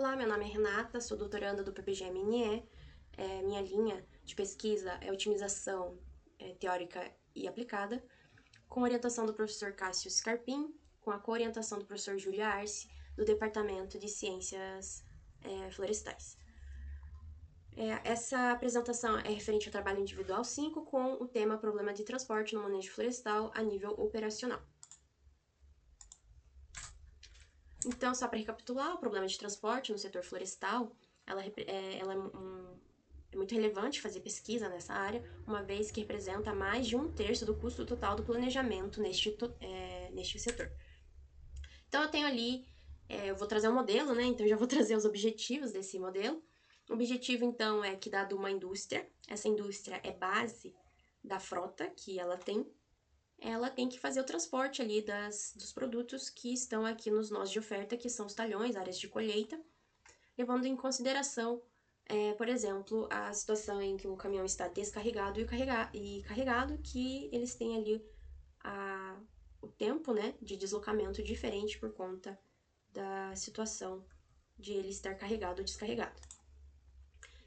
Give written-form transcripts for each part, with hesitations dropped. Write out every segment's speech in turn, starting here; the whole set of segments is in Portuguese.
Olá, meu nome é Renata, sou doutoranda do PPG-MNE. Minha linha de pesquisa é otimização teórica e aplicada, com orientação do professor Cássio Scarpim, com a coorientação do professor Júlio Arce, do Departamento de Ciências Florestais. Essa apresentação é referente ao trabalho individual 5, com o tema Problema de transporte no manejo florestal a nível operacional. Então, só para recapitular, o problema de transporte no setor florestal, é muito relevante fazer pesquisa nessa área, uma vez que representa mais de 1/3 do custo total do planejamento neste setor. Então, eu tenho ali, eu vou trazer um modelo, né? Então, já vou trazer os objetivos desse modelo. O objetivo, então, é que, dado uma indústria, essa indústria é base da frota que ela tem que fazer o transporte ali dos produtos que estão aqui nos nós de oferta, que são os talhões, áreas de colheita, levando em consideração, por exemplo, a situação em que o caminhão está descarregado e carregado, que eles têm ali o tempo, né, de deslocamento diferente por conta da situação de ele estar carregado ou descarregado.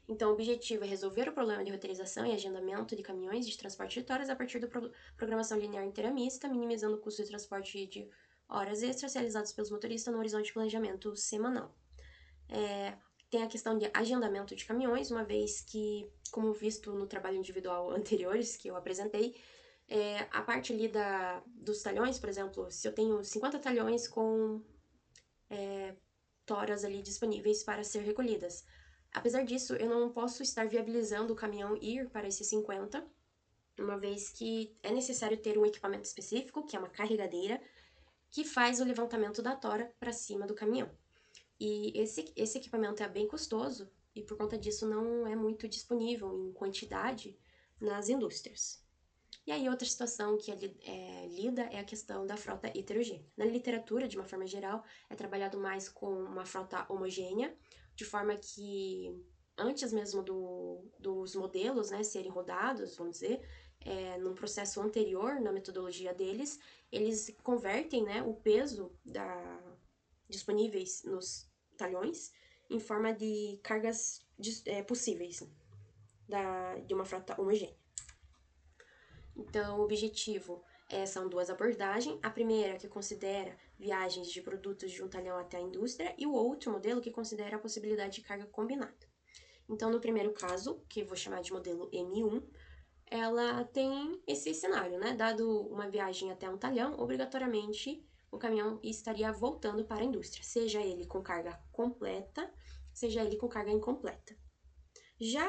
Então, o objetivo é resolver o problema de roteirização e agendamento de caminhões de transporte de toras a partir da programação linear inteira mista, minimizando o custo de transporte de horas extras realizados pelos motoristas no horizonte de planejamento semanal. Tem a questão de agendamento de caminhões, uma vez que, como visto no trabalho individual anteriores que eu apresentei, a parte ali dos talhões, por exemplo, se eu tenho 50 talhões com toras ali disponíveis para ser recolhidas. Apesar disso, eu não posso estar viabilizando o caminhão ir para esses 50, uma vez que é necessário ter um equipamento específico, que é uma carregadeira, que faz o levantamento da tora para cima do caminhão. E esse equipamento é bem custoso e, por conta disso, não é muito disponível em quantidade nas indústrias. E aí, outra situação que lida é a questão da frota heterogênea. Na literatura, de uma forma geral, é trabalhado mais com uma frota homogênea, de forma que, antes mesmo dos modelos, né, serem rodados, vamos dizer, num processo anterior na metodologia deles, eles convertem, né, o peso disponíveis nos talhões em forma de cargas possíveis de uma frota homogênea. Então, o objetivo são duas abordagens. A primeira, que considera viagens de produtos de um talhão até a indústria, e o outro modelo, que considera a possibilidade de carga combinada. Então, no primeiro caso, que eu vou chamar de modelo M1, ela tem esse cenário, né? Dado uma viagem até um talhão, obrigatoriamente o caminhão estaria voltando para a indústria, seja ele com carga completa, seja ele com carga incompleta. Já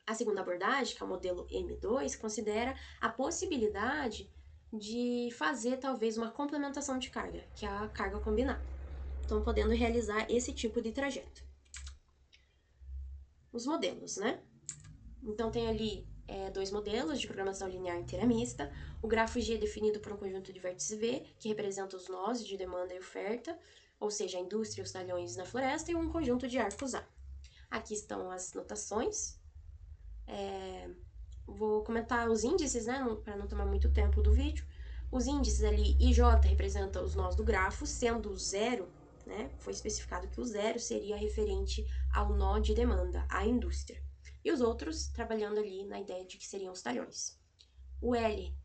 a segunda abordagem, que é o modelo M2, considera a possibilidade de fazer talvez uma complementação de carga, que é a carga combinada. Então, podendo realizar esse tipo de trajeto. Os modelos, né? Então, tem ali dois modelos de programação linear inteira mista. O grafo G é definido por um conjunto de vértices V, que representa os nós de demanda e oferta, ou seja, a indústria e os talhões na floresta, e um conjunto de arcos A. Aqui estão as notações. Vou comentar os índices, né, para não tomar muito tempo do vídeo. Os índices ali, IJ representa os nós do grafo, sendo o 0, né, foi especificado que o 0 seria referente ao nó de demanda, à indústria. E os outros trabalhando ali na ideia de que seriam os talhões. O L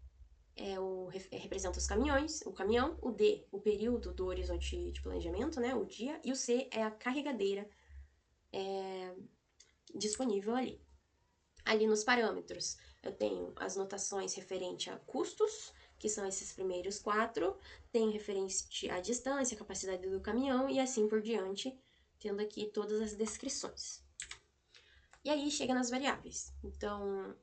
representa os caminhões, o caminhão, o D, o período do horizonte de planejamento, né, o dia, e o C é a carregadeira disponível ali. Ali nos parâmetros, eu tenho as notações referente a custos, que são esses primeiros 4, tenho referente à distância, a capacidade do caminhão e assim por diante, tendo aqui todas as descrições. E aí chega nas variáveis. Então,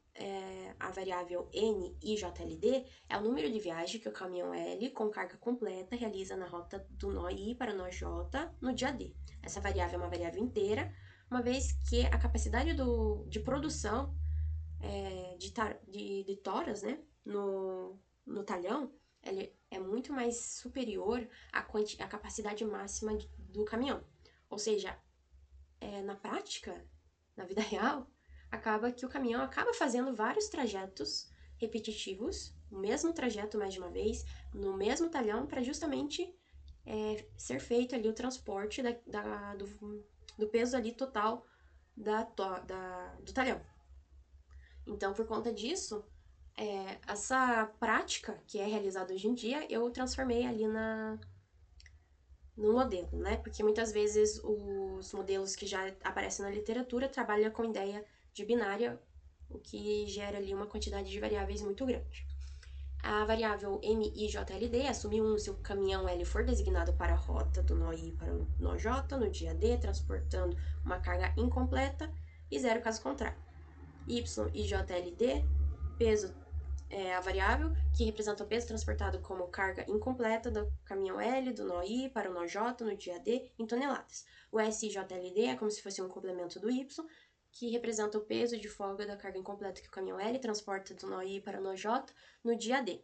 a variável NIJLD é o número de viagem que o caminhão L com carga completa realiza na rota do nó I para o nó J no dia D. Essa variável é uma variável inteira, uma vez que a capacidade de produção de toras, né, no talhão, ele é muito mais superior à capacidade máxima do caminhão. Ou seja, na prática, na vida real, acaba que o caminhão acaba fazendo vários trajetos repetitivos, o mesmo trajeto mais de uma vez, no mesmo talhão, para justamente ser feito ali o transporte do peso ali total do talhão. Então, por conta disso, essa prática que é realizada hoje em dia, eu transformei ali no modelo, né? Porque muitas vezes os modelos que já aparecem na literatura trabalham com ideia de binária, o que gera ali uma quantidade de variáveis muito grande. A variável MIJLD assume se o caminhão L for designado para a rota do nó I para o nó J no dia D, transportando uma carga incompleta, e 0 caso contrário. YIJLD, peso a variável que representa o peso transportado como carga incompleta do caminhão L do nó I para o nó J no dia D em toneladas. O SIJLD é como se fosse um complemento do Y, que representa o peso de folga da carga incompleta que o caminhão L transporta do nó I para o nó J no dia D.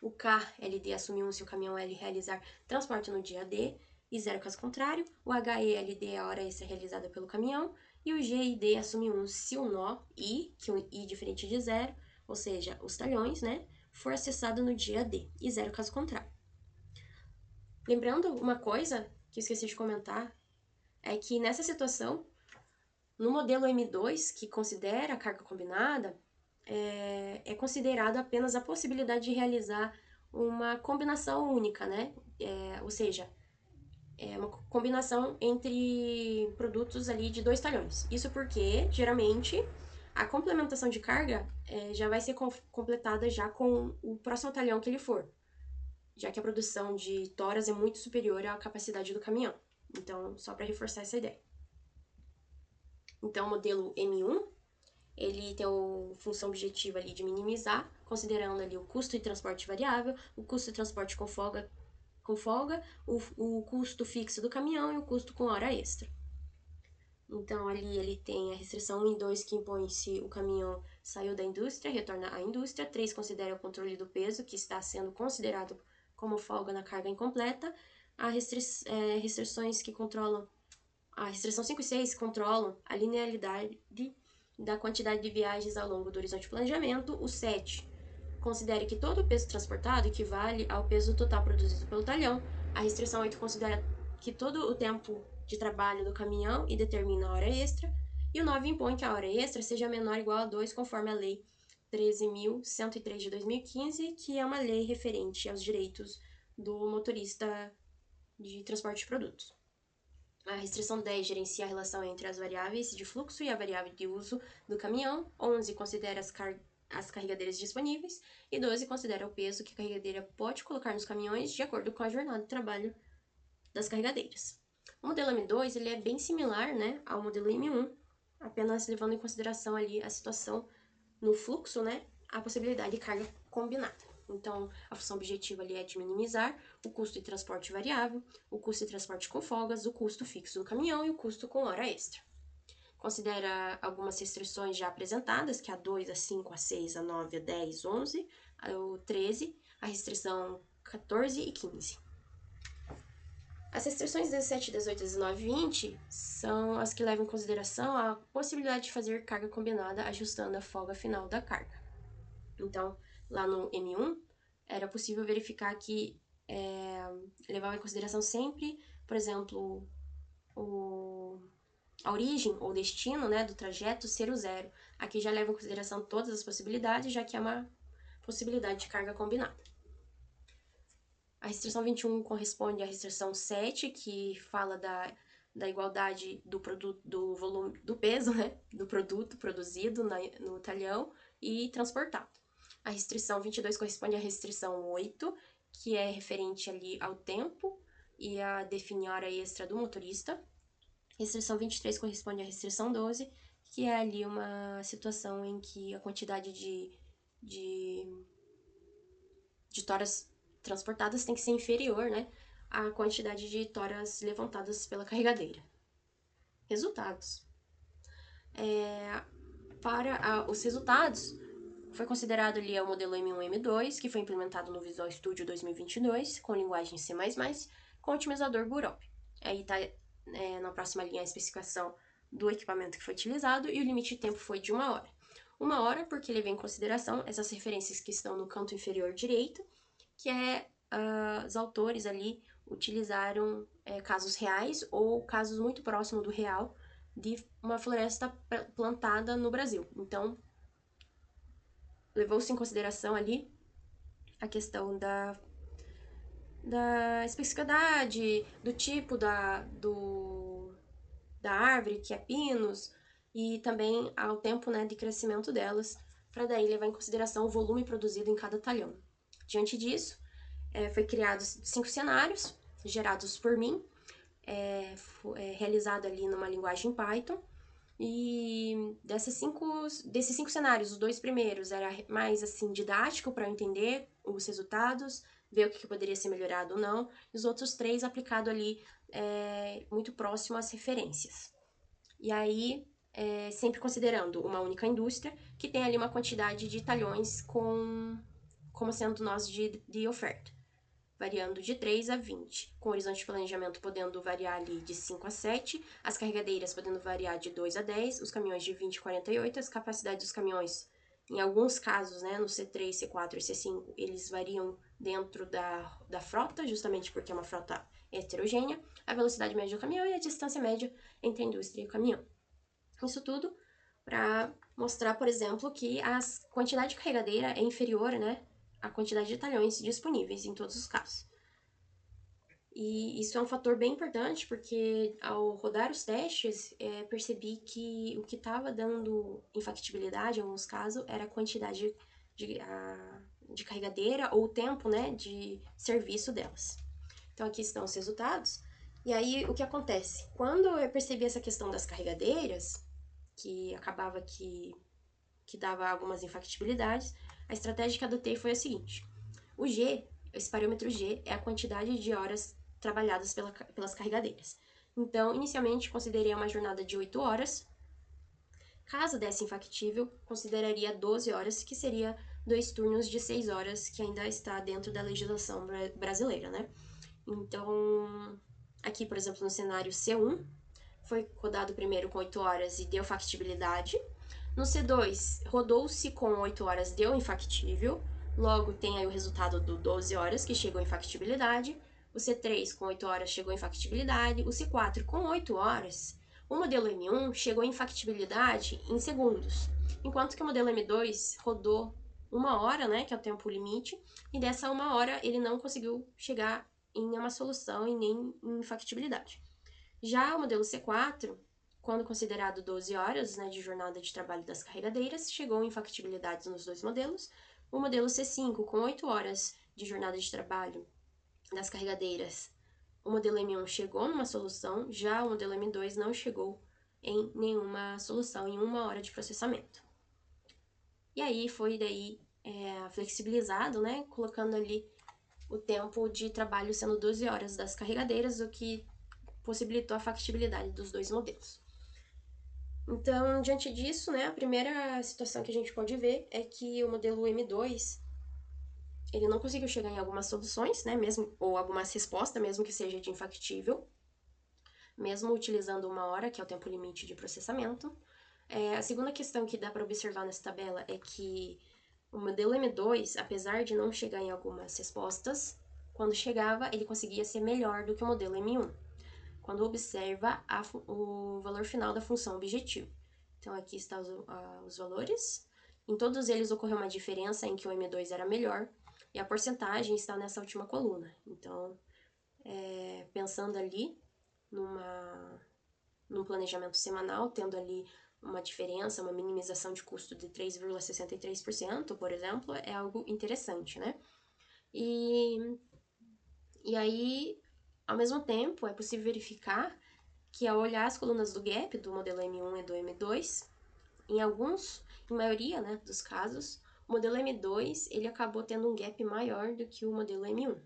O KLD assume se o caminhão L realizar transporte no dia D e 0 caso contrário. O HELD é a hora extra realizada pelo caminhão. E o GID assume se o nó I, que o I diferente de 0, ou seja, os talhões, né, for acessado no dia D e 0 caso contrário. Lembrando uma coisa que eu esqueci de comentar, é que nessa situação, no modelo M2, que considera a carga combinada, é considerado apenas a possibilidade de realizar uma combinação única, né? Ou seja, uma combinação entre produtos ali de 2 talhões. Isso porque, geralmente, a complementação de carga já vai ser completada já com o próximo talhão que ele for, já que a produção de toras é muito superior à capacidade do caminhão. Então, só para reforçar essa ideia. Então, o modelo M1, ele tem a função objetiva ali de minimizar, considerando ali o custo de transporte variável, o custo de transporte com folga, o custo fixo do caminhão e o custo com hora extra. Então, ali ele tem a restrição 1 e 2 que impõe se o caminhão saiu da indústria, retorna à indústria. 3 considera o controle do peso, que está sendo considerado como folga na carga incompleta. Restrições que controlam... A restrição 5 e 6 controlam a linearidade da quantidade de viagens ao longo do horizonte de planejamento. O 7 considere que todo o peso transportado equivale ao peso total produzido pelo talhão. A restrição 8 considera que todo o tempo de trabalho do caminhão e determina a hora extra. E o 9 impõe que a hora extra seja menor ou igual a 2, conforme a Lei 13.103 de 2015, que é uma lei referente aos direitos do motorista de transporte de produtos. A restrição 10 gerencia a relação entre as variáveis de fluxo e a variável de uso do caminhão. 11 considera as carregadeiras disponíveis. E 12 considera o peso que a carregadeira pode colocar nos caminhões de acordo com a jornada de trabalho das carregadeiras. O modelo M2 ele é bem similar, né, ao modelo M1, apenas levando em consideração ali a situação no fluxo, né, a possibilidade de carga combinada. Então, a função objetiva ali é de minimizar o custo de transporte variável, o custo de transporte com folgas, o custo fixo do caminhão e o custo com hora extra. Considera algumas restrições já apresentadas, que é a 2, a 5, a 6, a 9, a 10, 11, o 13, a restrição 14 e 15. As restrições 17, 18, 19 e 20 são as que levam em consideração a possibilidade de fazer carga combinada ajustando a folga final da carga. Então, lá no M1, era possível verificar que levava em consideração sempre, por exemplo, a origem ou destino, né, do trajeto ser o 0. Aqui já leva em consideração todas as possibilidades, já que é uma possibilidade de carga combinada. A restrição 21 corresponde à restrição 7, que fala da igualdade do produto, do volume, do peso, né, do produto produzido no talhão e transportado. A restrição 22 corresponde à restrição 8, que é referente ali ao tempo e a definir a hora extra do motorista. Restrição 23 corresponde à restrição 12, que é ali uma situação em que a quantidade de toras transportadas tem que ser inferior, né, à quantidade de toras levantadas pela carregadeira. Resultados. Para os resultados, foi considerado ali o modelo M1 e M2, que foi implementado no Visual Studio 2022, com linguagem C++, com otimizador Burop. Aí está na próxima linha a especificação do equipamento que foi utilizado e o limite de tempo foi de 1 hora. 1 hora porque ele vem em consideração essas referências que estão no canto inferior direito, que é os autores ali utilizaram casos reais ou casos muito próximos do real de uma floresta plantada no Brasil. Então, levou-se em consideração ali a questão da especificidade, do tipo da árvore, que é pinos, e também ao tempo, né, de crescimento delas, para daí levar em consideração o volume produzido em cada talhão. Diante disso, foi criados 5 cenários, gerados por mim, realizado ali numa linguagem Python, e desses cinco cenários, os 2 primeiros era mais assim didático para eu entender os resultados, ver o que poderia ser melhorado ou não, e os outros 3 aplicado ali muito próximo às referências. E aí, sempre considerando uma única indústria que tem ali uma quantidade de talhões como sendo nós de oferta, variando de 3 a 20, com o horizonte de planejamento podendo variar ali de 5 a 7, as carregadeiras podendo variar de 2 a 10, os caminhões de 20 a 48, as capacidades dos caminhões, em alguns casos, né, no C3, C4 e C5, eles variam dentro da frota, justamente porque é uma frota heterogênea, a velocidade média do caminhão e a distância média entre a indústria e o caminhão. Isso tudo para mostrar, por exemplo, que a quantidade de carregadeira é inferior, né, à quantidade de talhões disponíveis em todos os casos. E isso é um fator bem importante, porque ao rodar os testes, percebi que o que estava dando infactibilidade, em alguns casos, era a quantidade de carregadeira ou o tempo, né, de serviço delas. Então, aqui estão os resultados. E aí, o que acontece? Quando eu percebi essa questão das carregadeiras, que acabava que dava algumas infactibilidades, a estratégia que adotei foi a seguinte. O G, esse parâmetro G, é a quantidade de horas trabalhadas pelas carregadeiras. Então, inicialmente, considerei uma jornada de 8 horas. Caso desse infactível, consideraria 12 horas, que seria 2 turnos de 6 horas, que ainda está dentro da legislação brasileira, né? Então, aqui, por exemplo, no cenário C1, foi rodado primeiro com 8 horas e deu factibilidade. No C2, rodou-se com 8 horas, deu infactível. Logo, tem aí o resultado do 12 horas, que chegou em factibilidade. O C3, com 8 horas, chegou em factibilidade. O C4, com 8 horas, o modelo M1 chegou em factibilidade em segundos. Enquanto que o modelo M2 rodou 1 hora, né, que é o tempo limite, e dessa 1 hora ele não conseguiu chegar em nenhuma solução e nem em factibilidade. Já o modelo C4, quando considerado 12 horas, né, de jornada de trabalho das carregadeiras, chegou em factibilidades nos 2 modelos. O modelo C5, com 8 horas de jornada de trabalho das carregadeiras, o modelo M1 chegou numa solução, já o modelo M2 não chegou em nenhuma solução, em 1 hora de processamento. E aí foi daí flexibilizado, né, colocando ali o tempo de trabalho sendo 12 horas das carregadeiras, o que possibilitou a factibilidade dos 2 modelos. Então, diante disso, né, a primeira situação que a gente pode ver é que o modelo M2, ele não conseguiu chegar em algumas soluções, né, mesmo, ou algumas respostas, mesmo que seja de infactível, mesmo utilizando 1 hora, que é o tempo limite de processamento. A segunda questão que dá para observar nessa tabela é que o modelo M2, apesar de não chegar em algumas respostas, quando chegava, ele conseguia ser melhor do que o modelo M1, quando observa o valor final da função objetivo. Então, aqui estão os valores. Em todos eles ocorreu uma diferença em que o M2 era melhor, e a porcentagem está nessa última coluna. Então, pensando ali num planejamento semanal, tendo ali uma diferença, uma minimização de custo de 3,63%, por exemplo, é algo interessante, né? E aí, ao mesmo tempo, é possível verificar que ao olhar as colunas do gap do modelo M1 e do M2, em maioria, né, dos casos, o modelo M2 ele acabou tendo um gap maior do que o modelo M1.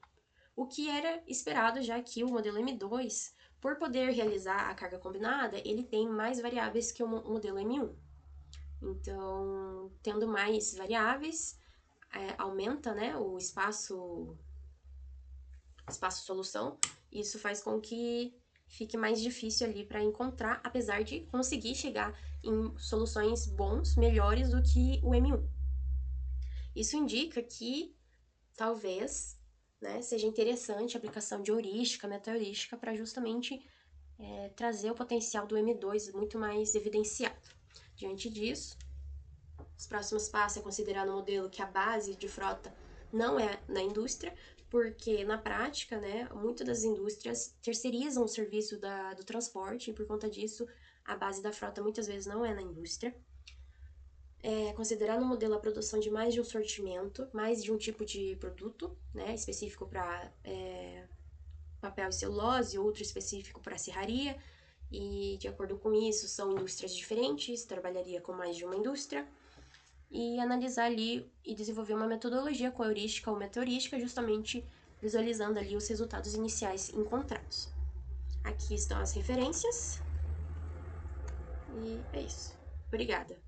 O que era esperado, já que o modelo M2, por poder realizar a carga combinada, ele tem mais variáveis que o modelo M1. Então, tendo mais variáveis, aumenta, né, o espaço solução. Isso faz com que fique mais difícil ali para encontrar, apesar de conseguir chegar em soluções bons, melhores do que o M1. Isso indica que talvez né, seja interessante a aplicação de heurística, meta-heurística, para justamente trazer o potencial do M2 muito mais evidenciado. Diante disso, os próximos passos é considerar no modelo que a base de frota não é na indústria, porque na prática, né, muitas das indústrias terceirizam o serviço do transporte, e por conta disso, a base da frota muitas vezes não é na indústria. Considerar no modelo a produção de mais de um sortimento, mais de um tipo de produto, né, específico para papel e celulose, outro específico para serraria, e de acordo com isso são indústrias diferentes, trabalharia com mais de uma indústria, e analisar ali e desenvolver uma metodologia com heurística ou meta-heurística, justamente visualizando ali os resultados iniciais encontrados. Aqui estão as referências, e é isso. Obrigada.